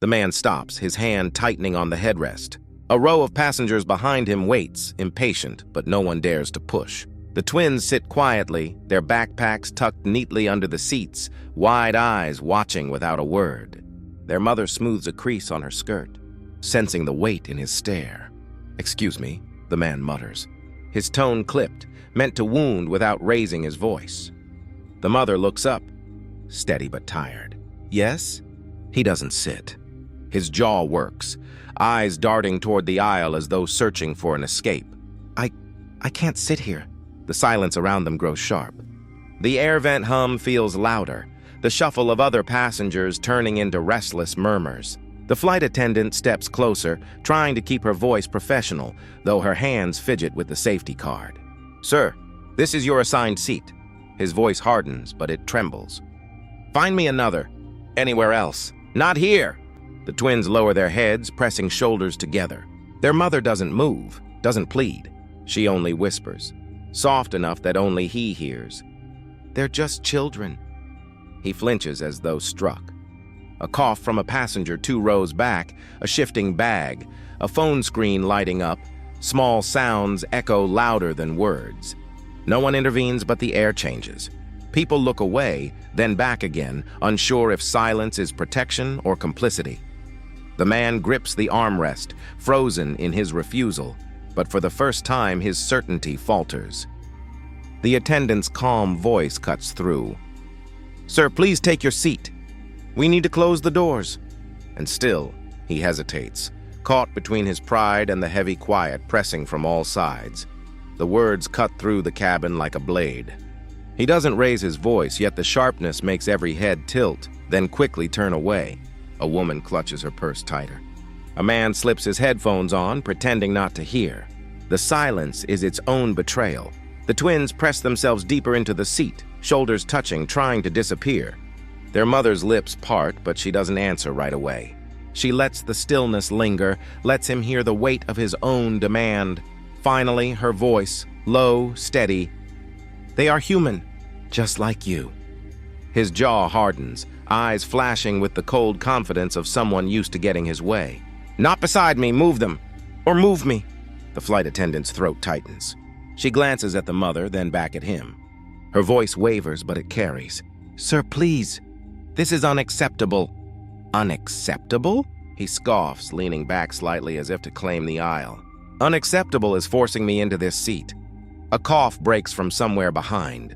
The man stops, his hand tightening on the headrest. A row of passengers behind him waits, impatient, but no one dares to push. The twins sit quietly, their backpacks tucked neatly under the seats, wide eyes watching without a word. Their mother smooths a crease on her skirt, sensing the weight in his stare. "Excuse me," the man mutters, his tone clipped, meant to wound without raising his voice. The mother looks up, steady but tired. "Yes?" He doesn't sit. His jaw works, eyes darting toward the aisle as though searching for an escape. I can't sit here." The silence around them grows sharp. The air vent hum feels louder, the shuffle of other passengers turning into restless murmurs. The flight attendant steps closer, trying to keep her voice professional, though her hands fidget with the safety card. "Sir, this is your assigned seat." His voice hardens, but it trembles. "Find me another. Anywhere else. Not here." The twins lower their heads, pressing shoulders together. Their mother doesn't move, doesn't plead. She only whispers, soft enough that only he hears. "They're just children." He flinches as though struck. A cough from a passenger 2 rows back, a shifting bag, a phone screen lighting up. Small sounds echo louder than words. No one intervenes, but the air changes. People look away, then back again, unsure if silence is protection or complicity. The man grips the armrest, frozen in his refusal, but for the first time his certainty falters. The attendant's calm voice cuts through. "Sir, please take your seat. We need to close the doors." And still, he hesitates, caught between his pride and the heavy quiet pressing from all sides. The words cut through the cabin like a blade. He doesn't raise his voice, yet the sharpness makes every head tilt, then quickly turn away. A woman clutches her purse tighter. A man slips his headphones on, pretending not to hear. The silence is its own betrayal. The twins press themselves deeper into the seat, shoulders touching, trying to disappear. Their mother's lips part, but she doesn't answer right away. She lets the stillness linger, lets him hear the weight of his own demand. Finally, her voice, low, steady. "They are human, just like you." His jaw hardens, eyes flashing with the cold confidence of someone used to getting his way. "Not beside me, move them. Or move me." The flight attendant's throat tightens. She glances at the mother, then back at him. Her voice wavers, but it carries. "Sir, please. This is unacceptable." "Unacceptable?" He scoffs, leaning back slightly as if to claim the aisle. "Unacceptable is forcing me into this seat." A cough breaks from somewhere behind.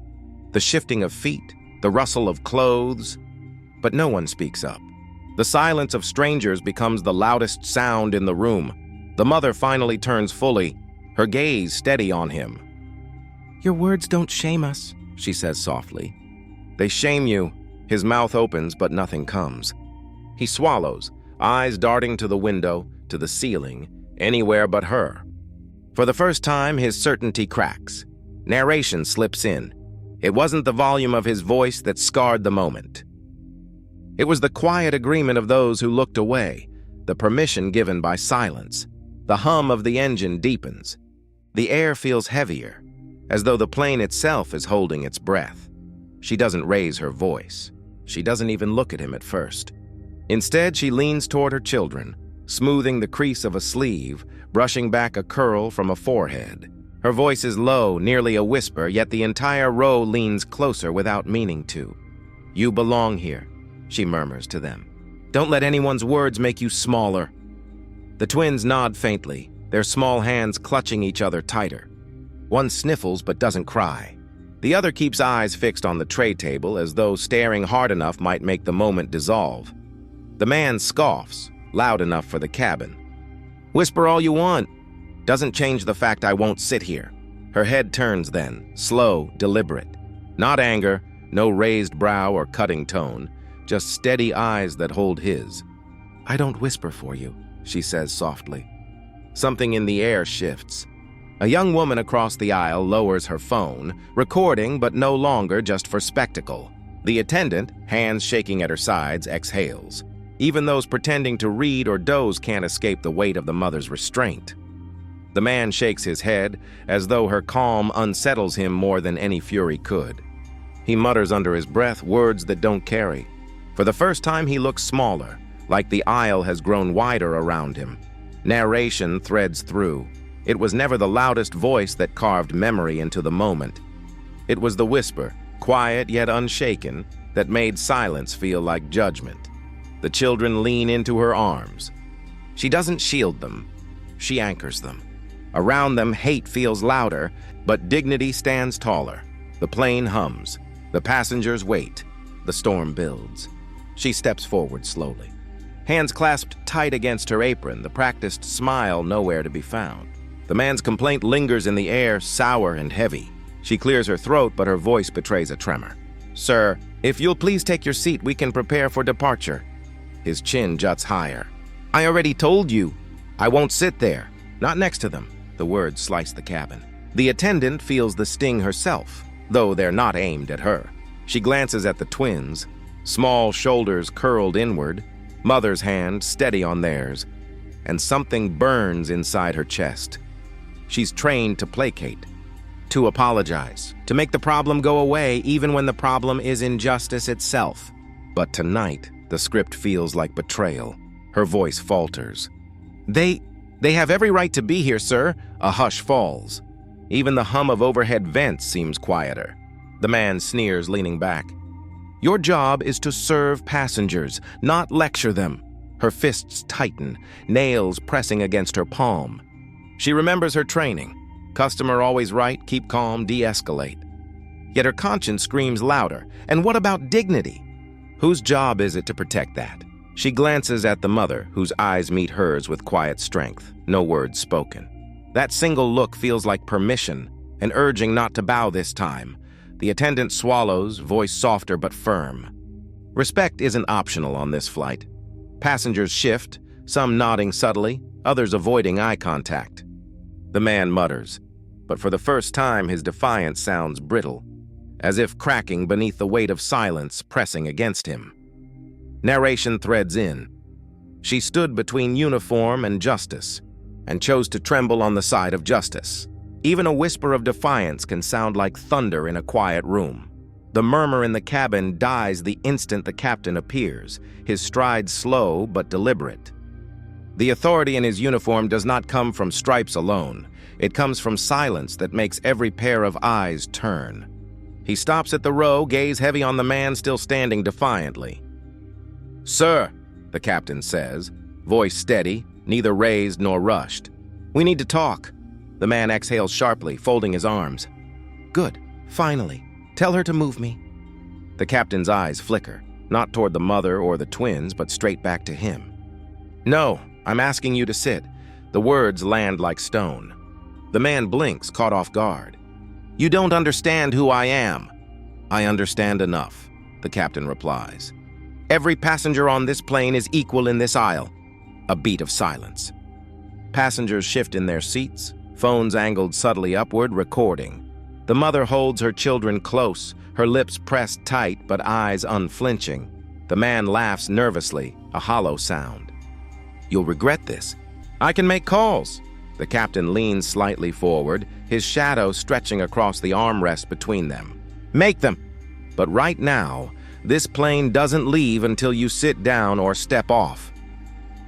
The shifting of feet, the rustle of clothes, but no one speaks up. The silence of strangers becomes the loudest sound in the room. The mother finally turns fully, her gaze steady on him. "Your words don't shame us," she says softly. "They shame you." His mouth opens, but nothing comes. He swallows, eyes darting to the window, to the ceiling, anywhere but her. For the first time, his certainty cracks. Narration slips in. It wasn't the volume of his voice that scarred the moment. It was the quiet agreement of those who looked away, the permission given by silence. The hum of the engine deepens. The air feels heavier, as though the plane itself is holding its breath. She doesn't raise her voice. She doesn't even look at him at first. Instead, she leans toward her children, smoothing the crease of a sleeve, brushing back a curl from a forehead. Her voice is low, nearly a whisper, yet the entire row leans closer without meaning to. "You belong here," she murmurs to them. "Don't let anyone's words make you smaller." The twins nod faintly, their small hands clutching each other tighter. One sniffles but doesn't cry. The other keeps eyes fixed on the tray table as though staring hard enough might make the moment dissolve. The man scoffs, loud enough for the cabin. "Whisper all you want. Doesn't change the fact I won't sit here." Her head turns then, slow, deliberate. Not anger, no raised brow or cutting tone, just steady eyes that hold his. "I don't whisper for you," she says softly. Something in the air shifts. A young woman across the aisle lowers her phone, recording but no longer just for spectacle. The attendant, hands shaking at her sides, exhales. Even those pretending to read or doze can't escape the weight of the mother's restraint. The man shakes his head, as though her calm unsettles him more than any fury could. He mutters under his breath words that don't carry. For the first time he looks smaller, like the aisle has grown wider around him. Narration threads through. It was never the loudest voice that carved memory into the moment. It was the whisper, quiet yet unshaken, that made silence feel like judgment. The children lean into her arms. She doesn't shield them. She anchors them. Around them, hate feels louder, but dignity stands taller. The plane hums. The passengers wait. The storm builds. She steps forward slowly. Hands clasped tight against her apron, the practiced smile nowhere to be found. The man's complaint lingers in the air, sour and heavy. She clears her throat, but her voice betrays a tremor. "Sir, if you'll please take your seat, we can prepare for departure." His chin juts higher. "I already told you. I won't sit there. Not next to them." The words slice the cabin. The attendant feels the sting herself, though they're not aimed at her. She glances at the twins, small shoulders curled inward, mother's hand steady on theirs, and something burns inside her chest. She's trained to placate, to apologize, to make the problem go away even when the problem is injustice itself. But tonight, the script feels like betrayal. Her voice falters. They have every right to be here, sir." A hush falls. Even the hum of overhead vents seems quieter. The man sneers, leaning back. "Your job is to serve passengers, not lecture them." Her fists tighten, nails pressing against her palm. She remembers her training. Customer always right, keep calm, de-escalate. Yet her conscience screams louder. And what about dignity? Whose job is it to protect that? She glances at the mother, whose eyes meet hers with quiet strength, no words spoken. That single look feels like permission, an urging not to bow this time. The attendant swallows, voice softer but firm. Respect isn't optional on this flight. Passengers shift, some nodding subtly, others avoiding eye contact. The man mutters, but for the first time his defiance sounds brittle, as if cracking beneath the weight of silence pressing against him. Narration threads in. She stood between uniform and justice, and chose to tremble on the side of justice. Even a whisper of defiance can sound like thunder in a quiet room. The murmur in the cabin dies the instant the captain appears, his stride slow but deliberate. The authority in his uniform does not come from stripes alone. It comes from silence that makes every pair of eyes turn. He stops at the row, gaze heavy on the man still standing defiantly. "Sir," the captain says, voice steady, neither raised nor rushed. "We need to talk." The man exhales sharply, folding his arms. "Good, finally. Tell her to move me." The captain's eyes flicker, not toward the mother or the twins, but straight back to him. "No, I'm asking you to sit." The words land like stone. The man blinks, caught off guard. "You don't understand who I am." "I understand enough," the captain replies. "Every passenger on this plane is equal in this aisle." A beat of silence. Passengers shift in their seats, phones angled subtly upward, recording. The mother holds her children close, her lips pressed tight but eyes unflinching. The man laughs nervously, a hollow sound. "You'll regret this." "I can make calls." The captain leans slightly forward, his shadow stretching across the armrest between them. "Make them." But right now, this plane doesn't leave until you sit down or step off.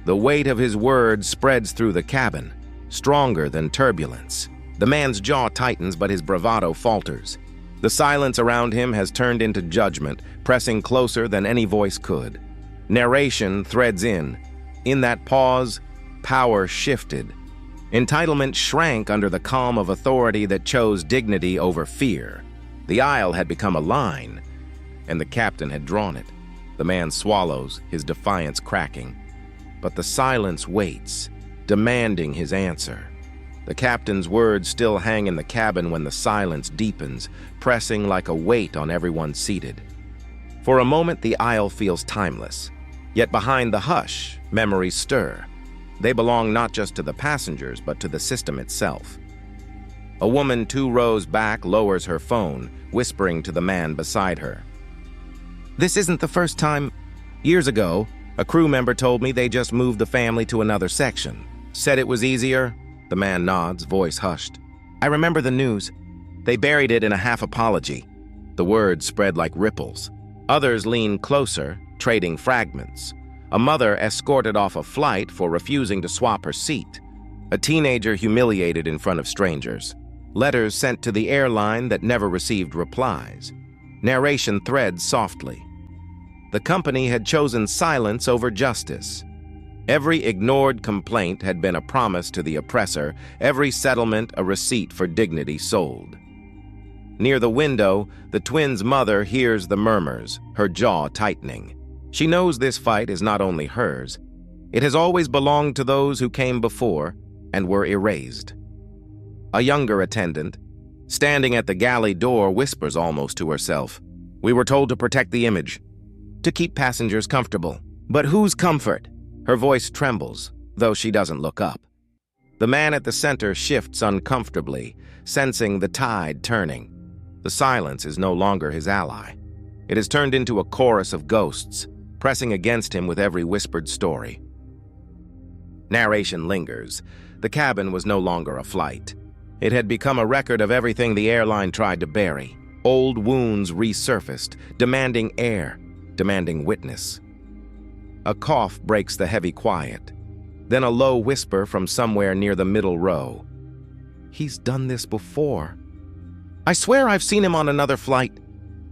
The weight of his words spreads through the cabin, stronger than turbulence. The man's jaw tightens, but his bravado falters. The silence around him has turned into judgment, pressing closer than any voice could. Narration threads in. In that pause, power shifted. Entitlement shrank under the calm of authority that chose dignity over fear. The aisle had become a line, and the captain had drawn it. The man swallows, his defiance cracking. But the silence waits, demanding his answer. The captain's words still hang in the cabin when the silence deepens, pressing like a weight on everyone seated. For a moment, the aisle feels timeless. Yet behind the hush, memories stir. They belong not just to the passengers, but to the system itself. A woman 2 rows back lowers her phone, whispering to the man beside her. "This isn't the first time. Years ago, a crew member told me they just moved the family to another section. Said it was easier." The man nods, voice hushed. "I remember the news. They buried it in a half apology." The words spread like ripples. Others lean closer, trading fragments. A mother escorted off a flight for refusing to swap her seat. A teenager humiliated in front of strangers. Letters sent to the airline that never received replies. Narration threads softly. The company had chosen silence over justice. Every ignored complaint had been a promise to the oppressor, every settlement a receipt for dignity sold. Near the window, the twins' mother hears the murmurs, her jaw tightening. She knows this fight is not only hers. It has always belonged to those who came before and were erased. A younger attendant, standing at the galley door, whispers almost to herself, "We were told to protect the image, to keep passengers comfortable. But whose comfort?" Her voice trembles, though she doesn't look up. The man at the center shifts uncomfortably, sensing the tide turning. The silence is no longer his ally. It has turned into a chorus of ghosts, pressing against him with every whispered story. Narration lingers. The cabin was no longer a flight. It had become a record of everything the airline tried to bury. Old wounds resurfaced, demanding air, demanding witness. A cough breaks the heavy quiet. Then a low whisper from somewhere near the middle row. "He's done this before. I swear I've seen him on another flight."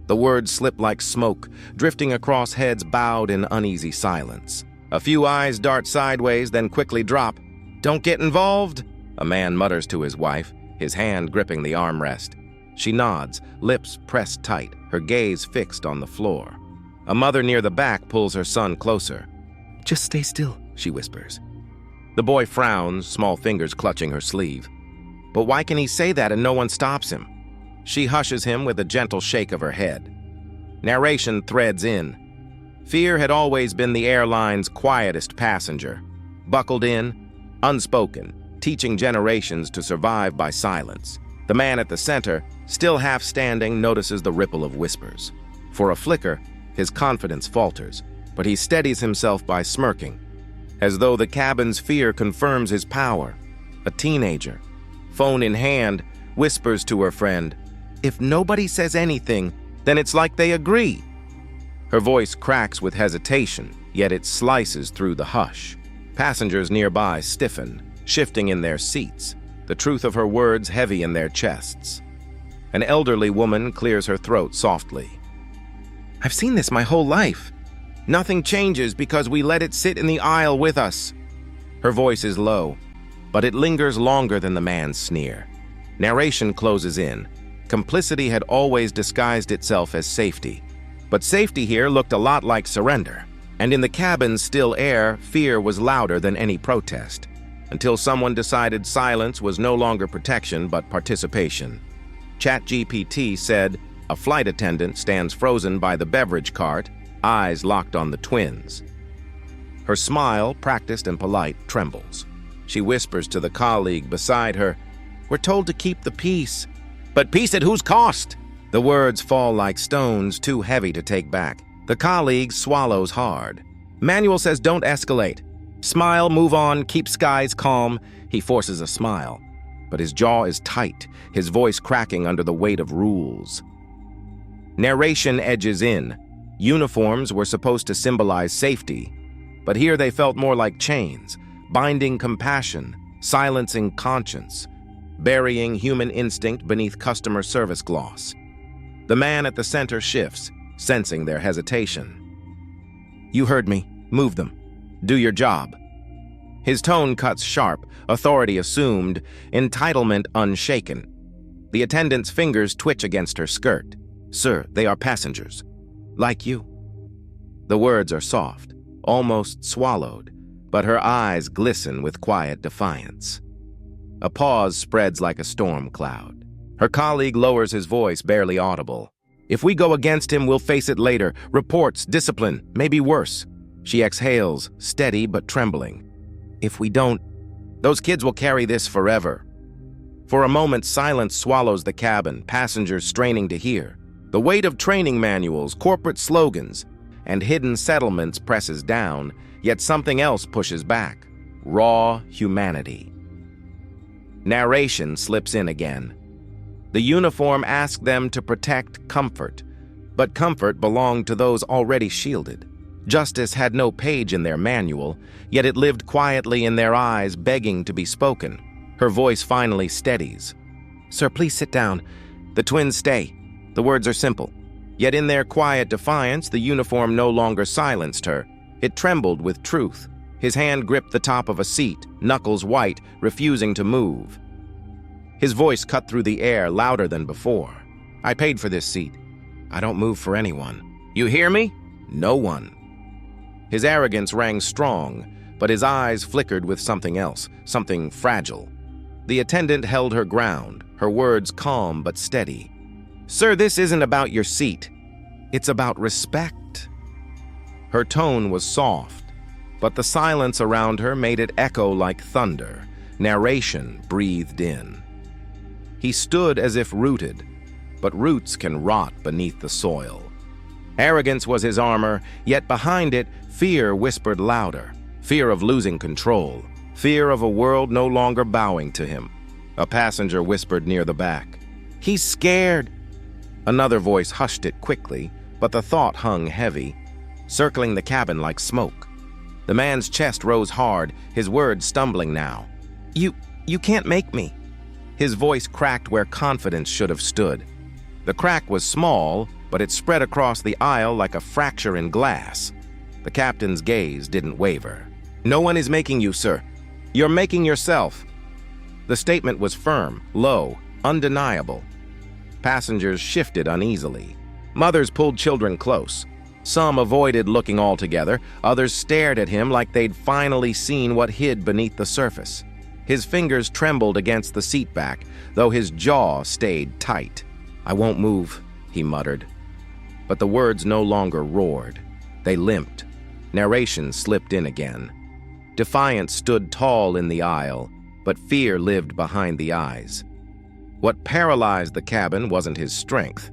The words slip like smoke, drifting across heads bowed in uneasy silence. A few eyes dart sideways, then quickly drop. "Don't get involved," a man mutters to his wife, his hand gripping the armrest. She nods, lips pressed tight, her gaze fixed on the floor. A mother near the back pulls her son closer. "Just stay still," she whispers. The boy frowns, small fingers clutching her sleeve. But why can he say that and no one stops him? She hushes him with a gentle shake of her head. Narration threads in. Fear had always been the airline's quietest passenger. Buckled in, unspoken, teaching generations to survive by silence. The man at the center, still half standing, notices the ripple of whispers. For a flicker, his confidence falters, but he steadies himself by smirking, as though the cabin's fear confirms his power. A teenager, phone in hand, whispers to her friend, "If nobody says anything, then it's like they agree." Her voice cracks with hesitation, yet it slices through the hush. Passengers nearby stiffen, shifting in their seats, the truth of her words heavy in their chests. An elderly woman clears her throat softly. "I've seen this my whole life. Nothing changes because we let it sit in the aisle with us." Her voice is low, but it lingers longer than the man's sneer. Narration closes in. Complicity had always disguised itself as safety, but safety here looked a lot like surrender. And in the cabin's still air, fear was louder than any protest, until someone decided silence was no longer protection but participation. ChatGPT said, a flight attendant stands frozen by the beverage cart, eyes locked on the twins. Her smile, practiced and polite, trembles. She whispers to the colleague beside her, "We're told to keep the peace." "But peace at whose cost?" The words fall like stones, too heavy to take back. The colleague swallows hard. "Manual says don't escalate. Smile, move on, keep skies calm." He forces a smile, but his jaw is tight, his voice cracking under the weight of rules. Narration edges in. Uniforms were supposed to symbolize safety, but here they felt more like chains, binding compassion, silencing conscience, burying human instinct beneath customer service gloss. The man at the center shifts, sensing their hesitation. "You heard me. Move them. Do your job." His tone cuts sharp, authority assumed, entitlement unshaken. The attendant's fingers twitch against her skirt. "Sir, they are passengers. Like you." The words are soft, almost swallowed, but her eyes glisten with quiet defiance. A pause spreads like a storm cloud. Her colleague lowers his voice, barely audible. "If we go against him, we'll face it later. Reports, discipline, maybe worse." She exhales, steady but trembling. "If we don't, those kids will carry this forever." For a moment, silence swallows the cabin, passengers straining to hear. The weight of training manuals, corporate slogans, and hidden settlements presses down, yet something else pushes back. Raw humanity. Narration slips in again. The uniform asked them to protect comfort, but comfort belonged to those already shielded. Justice had no page in their manual, yet it lived quietly in their eyes, begging to be spoken. Her voice finally steadies. "Sir, please sit down. The twins stay." The words are simple. Yet in their quiet defiance, the uniform no longer silenced her. It trembled with truth. His hand gripped the top of a seat, knuckles white, refusing to move. His voice cut through the air, louder than before. "I paid for this seat. I don't move for anyone. You hear me? No one." His arrogance rang strong, but his eyes flickered with something else, something fragile. The attendant held her ground, her words calm but steady. "Sir, this isn't about your seat. It's about respect." Her tone was soft, but the silence around her made it echo like thunder. Narration breathed in. He stood as if rooted, but roots can rot beneath the soil. Arrogance was his armor, yet behind it, fear whispered louder. Fear of losing control. Fear of a world no longer bowing to him. A passenger whispered near the back, "He's scared." Another voice hushed it quickly, but the thought hung heavy, circling the cabin like smoke. The man's chest rose hard, his words stumbling now. You can't make me." His voice cracked where confidence should have stood. The crack was small, but it spread across the aisle like a fracture in glass. The captain's gaze didn't waver. "No one is making you, sir. You're making yourself." The statement was firm, low, undeniable. Passengers shifted uneasily. Mothers pulled children close. Some avoided looking altogether, others stared at him like they'd finally seen what hid beneath the surface. His fingers trembled against the seat back, though his jaw stayed tight. "I won't move," he muttered. But the words no longer roared. They limped. Narration slipped in again. Defiance stood tall in the aisle, but fear lived behind the eyes. What paralyzed the cabin wasn't his strength.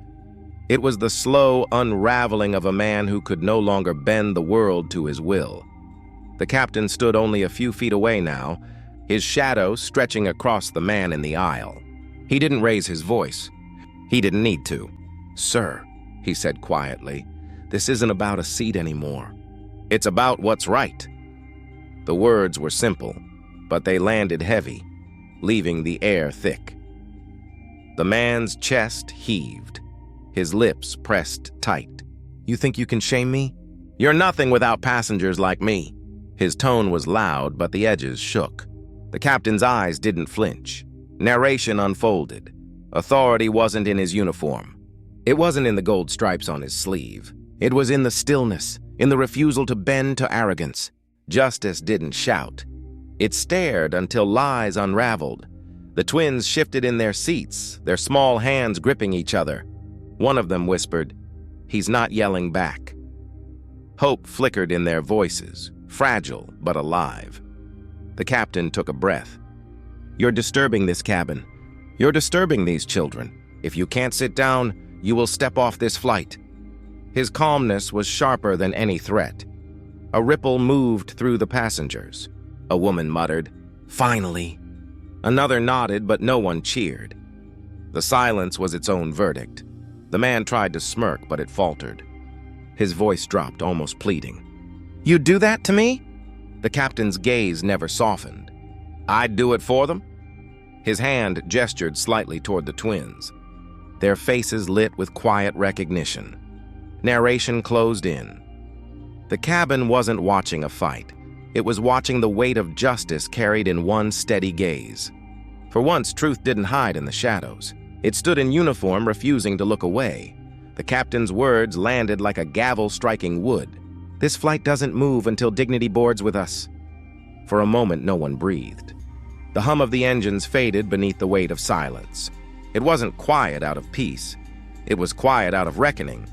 It was the slow unraveling of a man who could no longer bend the world to his will. The captain stood only a few feet away now, his shadow stretching across the man in the aisle. He didn't raise his voice. He didn't need to. "Sir," he said quietly, "this isn't about a seat anymore. It's about what's right." The words were simple, but they landed heavy, leaving the air thick. The man's chest heaved. His lips pressed tight. "You think you can shame me? You're nothing without passengers like me." His tone was loud, but the edges shook. The captain's eyes didn't flinch. Narration unfolded. Authority wasn't in his uniform. It wasn't in the gold stripes on his sleeve. It was in the stillness, in the refusal to bend to arrogance. Justice didn't shout. It stared until lies unraveled. The twins shifted in their seats, their small hands gripping each other. One of them whispered, "He's not yelling back." Hope flickered in their voices, fragile but alive. The captain took a breath. "You're disturbing this cabin. You're disturbing these children. If you can't sit down, you will step off this flight." His calmness was sharper than any threat. A ripple moved through the passengers. A woman muttered, "Finally." Another nodded, but no one cheered. The silence was its own verdict. The man tried to smirk, but it faltered. His voice dropped, almost pleading. "You'd do that to me?" The captain's gaze never softened. "I'd do it for them?" His hand gestured slightly toward the twins. Their faces lit with quiet recognition. Narration closed in. The cabin wasn't watching a fight. It was watching the weight of justice carried in one steady gaze. For once, truth didn't hide in the shadows. It stood in uniform, refusing to look away. The captain's words landed like a gavel striking wood. "This flight doesn't move until dignity boards with us." For a moment, no one breathed. The hum of the engines faded beneath the weight of silence. It wasn't quiet out of peace. It was quiet out of reckoning.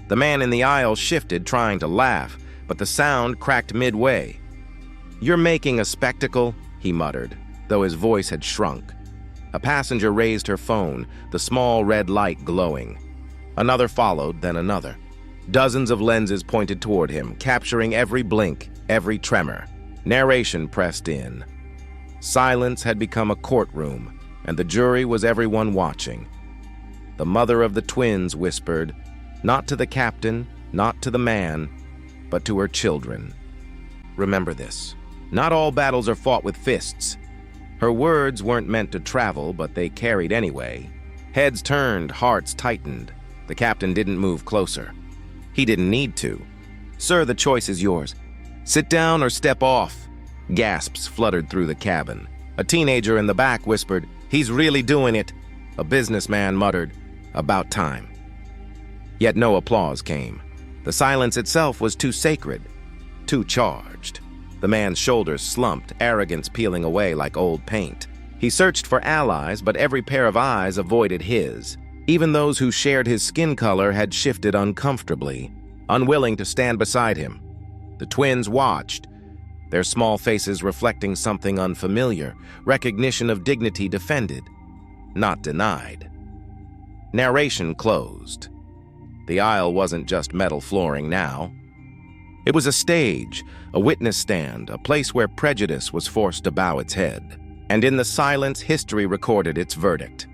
The man in the aisle shifted, trying to laugh, but the sound cracked midway. "You're making a spectacle," he muttered, though his voice had shrunk. A passenger raised her phone, the small red light glowing. Another followed, then another. Dozens of lenses pointed toward him, capturing every blink, every tremor. Narration pressed in. Silence had become a courtroom, and the jury was everyone watching. The mother of the twins whispered, not to the captain, not to the man, but to her children. Remember this. Not all battles are fought with fists. Her words weren't meant to travel, but they carried anyway. Heads turned, hearts tightened. The captain didn't move closer. He didn't need to. "Sir, the choice is yours. Sit down or step off." Gasps fluttered through the cabin. A teenager in the back whispered, "He's really doing it." A businessman muttered, "About time." Yet no applause came. The silence itself was too sacred, too charged. The man's shoulders slumped, arrogance peeling away like old paint. He searched for allies, but every pair of eyes avoided his. Even those who shared his skin color had shifted uncomfortably, unwilling to stand beside him. The twins watched, their small faces reflecting something unfamiliar, recognition of dignity defended, not denied. Narration closed. The aisle wasn't just metal flooring now. It was a stage, a witness stand, a place where prejudice was forced to bow its head. And in the silence, history recorded its verdict.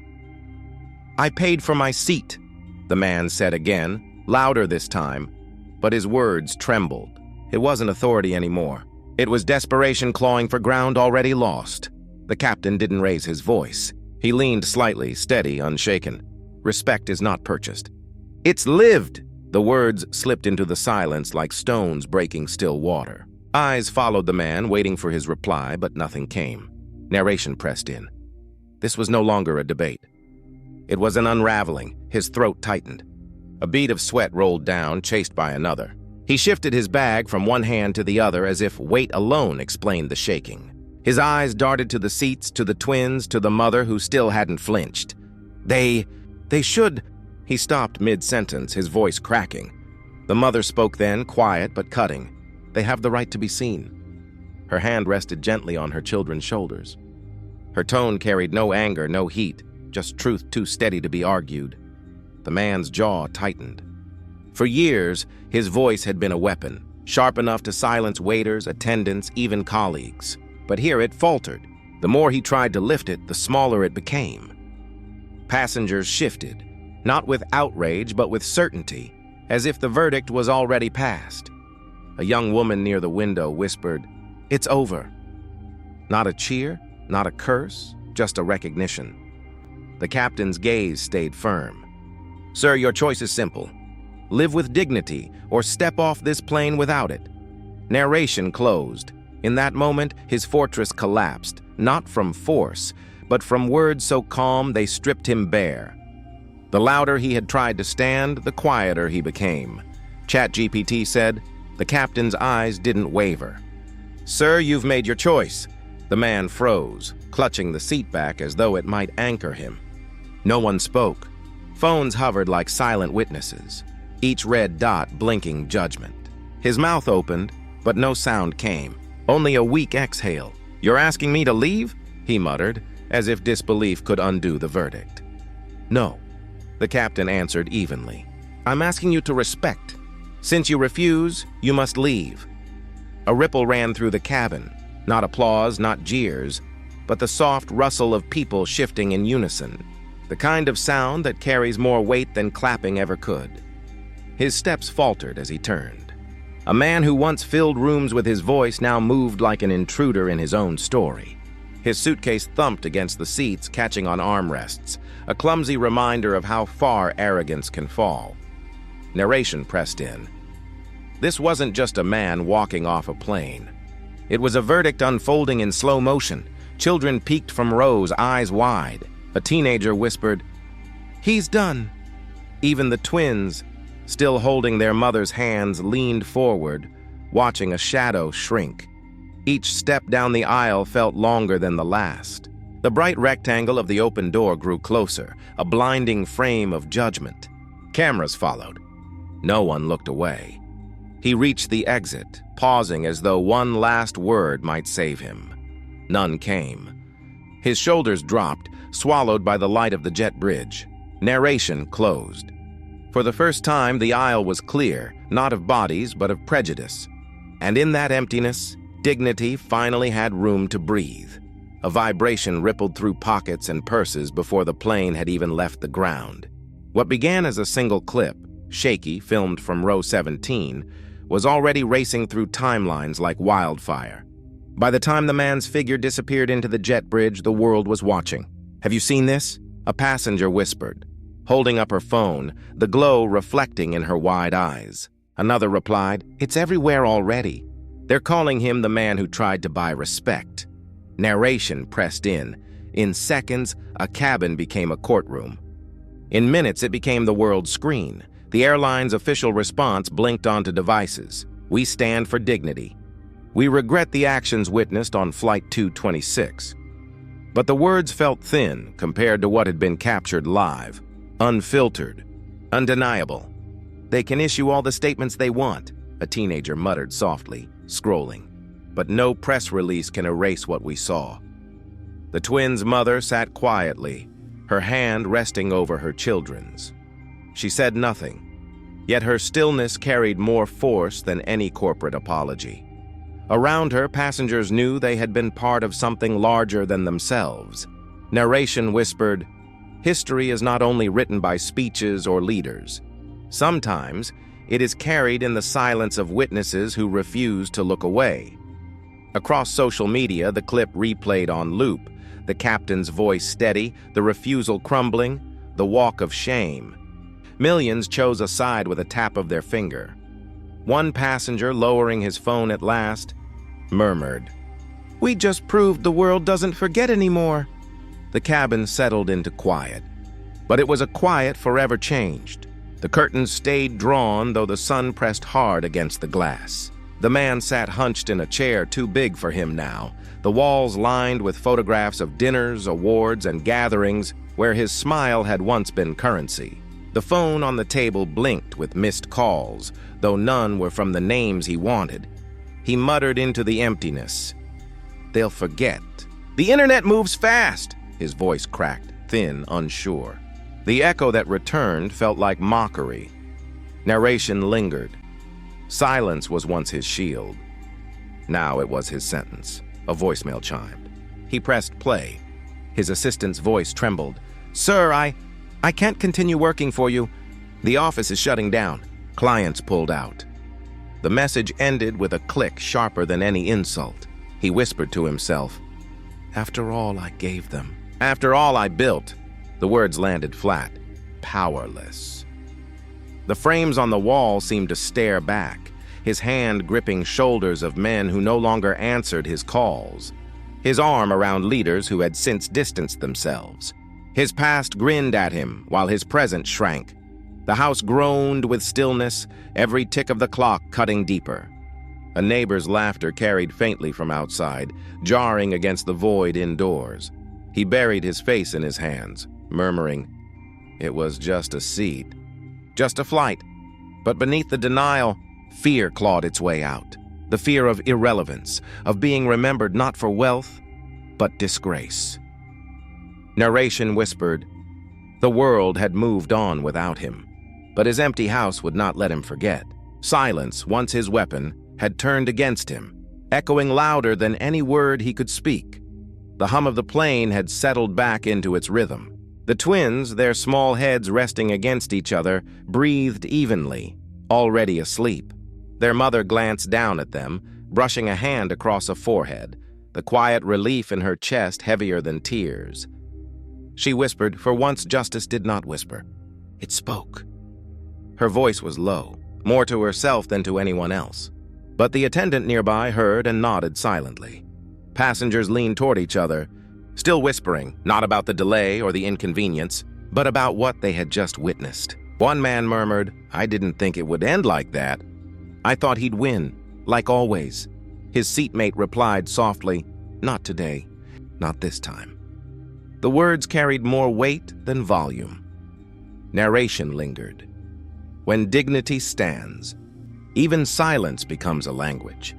"I paid for my seat," the man said again, louder this time, but his words trembled. It wasn't authority anymore. It was desperation clawing for ground already lost. The captain didn't raise his voice. He leaned slightly, steady, unshaken. "Respect is not purchased. It's lived." The words slipped into the silence like stones breaking still water. Eyes followed the man, waiting for his reply, but nothing came. Narration pressed in. This was no longer a debate. It was an unraveling. His throat tightened. A bead of sweat rolled down, chased by another. He shifted his bag from one hand to the other as if weight alone explained the shaking. His eyes darted to the seats, to the twins, to the mother who still hadn't flinched. They should... He stopped mid-sentence, his voice cracking. The mother spoke then, quiet but cutting. "They have the right to be seen." Her hand rested gently on her children's shoulders. Her tone carried no anger, no heat, just truth too steady to be argued. The man's jaw tightened. For years, his voice had been a weapon, sharp enough to silence waiters, attendants, even colleagues. But here it faltered. The more he tried to lift it, the smaller it became. Passengers shifted, not with outrage, but with certainty, as if the verdict was already passed. A young woman near the window whispered, "It's over." Not a cheer, not a curse, just a recognition. The captain's gaze stayed firm. "Sir, your choice is simple. Live with dignity or step off this plane without it." Narration closed. In that moment, his fortress collapsed, not from force, but from words so calm they stripped him bare. The louder he had tried to stand, the quieter he became. ChatGPT said. The captain's eyes didn't waver. "Sir, you've made your choice." The man froze, clutching the seat back as though it might anchor him. No one spoke. Phones hovered like silent witnesses, each red dot blinking judgment. His mouth opened, but no sound came, only a weak exhale. "You're asking me to leave?" he muttered, as if disbelief could undo the verdict. "No," the captain answered evenly. "I'm asking you to respect. Since you refuse, you must leave." A ripple ran through the cabin, not applause, not jeers, but the soft rustle of people shifting in unison, the kind of sound that carries more weight than clapping ever could. His steps faltered as he turned. A man who once filled rooms with his voice now moved like an intruder in his own story. His suitcase thumped against the seats, catching on armrests, a clumsy reminder of how far arrogance can fall. Narration pressed in. This wasn't just a man walking off a plane. It was a verdict unfolding in slow motion. Children peeked from rows, eyes wide. A teenager whispered, "He's done." Even the twins, still holding their mother's hands, leaned forward, watching a shadow shrink. Each step down the aisle felt longer than the last. The bright rectangle of the open door grew closer, a blinding frame of judgment. Cameras followed. No one looked away. He reached the exit, pausing as though one last word might save him. None came. His shoulders dropped, swallowed by the light of the jet bridge. Narration closed. For the first time, the aisle was clear, not of bodies, but of prejudice. And in that emptiness, dignity finally had room to breathe. A vibration rippled through pockets and purses before the plane had even left the ground. What began as a single clip, shaky, filmed from row 17, was already racing through timelines like wildfire. By the time the man's figure disappeared into the jet bridge, the world was watching. "Have you seen this?" a passenger whispered, holding up her phone, the glow reflecting in her wide eyes. Another replied, "It's everywhere already. They're calling him the man who tried to buy respect." Narration pressed in. In seconds, a cabin became a courtroom. In minutes, it became the world's screen. The airline's official response blinked onto devices. "We stand for dignity. We regret the actions witnessed on Flight 226. But the words felt thin compared to what had been captured live. Unfiltered. Undeniable. "They can issue all the statements they want," a teenager muttered softly, scrolling. "But no press release can erase what we saw." The twins' mother sat quietly, her hand resting over her children's. She said nothing, yet her stillness carried more force than any corporate apology. Around her, passengers knew they had been part of something larger than themselves. Narration whispered, "History is not only written by speeches or leaders. Sometimes it is carried in the silence of witnesses who refuse to look away." Across social media, the clip replayed on loop, the captain's voice steady, the refusal crumbling, the walk of shame. Millions chose a side with a tap of their finger. One passenger, lowering his phone at last, murmured, "We just proved the world doesn't forget anymore." The cabin settled into quiet, but it was a quiet forever changed. The curtains stayed drawn, though the sun pressed hard against the glass. The man sat hunched in a chair too big for him now, the walls lined with photographs of dinners, awards, and gatherings where his smile had once been currency. The phone on the table blinked with missed calls, though none were from the names he wanted. He muttered into the emptiness, "They'll forget." "The internet moves fast," his voice cracked, thin, unsure. The echo that returned felt like mockery. Narration lingered. Silence was once his shield. Now it was his sentence. A voicemail chimed. He pressed play. His assistant's voice trembled. "Sir, I can't continue working for you. The office is shutting down." Clients pulled out. The message ended with a click sharper than any insult. He whispered to himself, "After all I gave them, after all I built." The words landed flat. Powerless. The frames on the wall seemed to stare back, his hand gripping shoulders of men who no longer answered his calls, his arm around leaders who had since distanced themselves. His past grinned at him while his present shrank. The house groaned with stillness, every tick of the clock cutting deeper. A neighbor's laughter carried faintly from outside, jarring against the void indoors. He buried his face in his hands, murmuring, "It was just a seed, just a flight." But beneath the denial, fear clawed its way out. The fear of irrelevance, of being remembered not for wealth, but disgrace. Narration whispered, the world had moved on without him, but his empty house would not let him forget. Silence, once his weapon, had turned against him, echoing louder than any word he could speak. The hum of the plane had settled back into its rhythm. The twins, their small heads resting against each other, breathed evenly, already asleep. Their mother glanced down at them, brushing a hand across a forehead, the quiet relief in her chest heavier than tears. She whispered, for once justice did not whisper. It spoke. Her voice was low, more to herself than to anyone else. But the attendant nearby heard and nodded silently. Passengers leaned toward each other, still whispering, not about the delay or the inconvenience, but about what they had just witnessed. One man murmured, I didn't think it would end like that. I thought he'd win, like always. His seatmate replied softly, not today, not this time. The words carried more weight than volume. Narration lingered. When dignity stands, even silence becomes a language.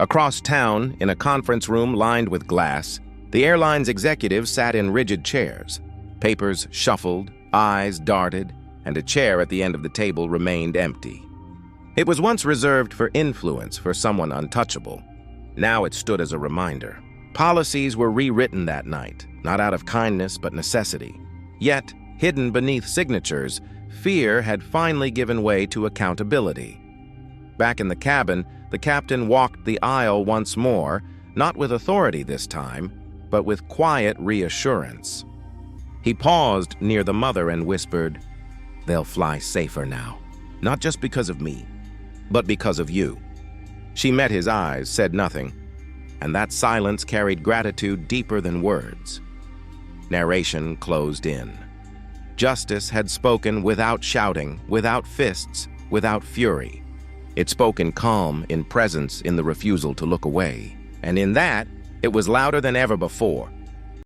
Across town, in a conference room lined with glass, the airline's executives sat in rigid chairs. Papers shuffled, eyes darted, and a chair at the end of the table remained empty. It was once reserved for influence, for someone untouchable. Now it stood as a reminder. Policies were rewritten that night, not out of kindness but necessity. Yet, hidden beneath signatures, fear had finally given way to accountability. Back in the cabin, the captain walked the aisle once more, not with authority this time, but with quiet reassurance. He paused near the mother and whispered, "They'll fly safer now, not just because of me, but because of you." She met his eyes, said nothing, and that silence carried gratitude deeper than words. Narration closed in. Justice had spoken without shouting, without fists, without fury. It spoke in calm, in presence, in the refusal to look away. And in that, it was louder than ever before.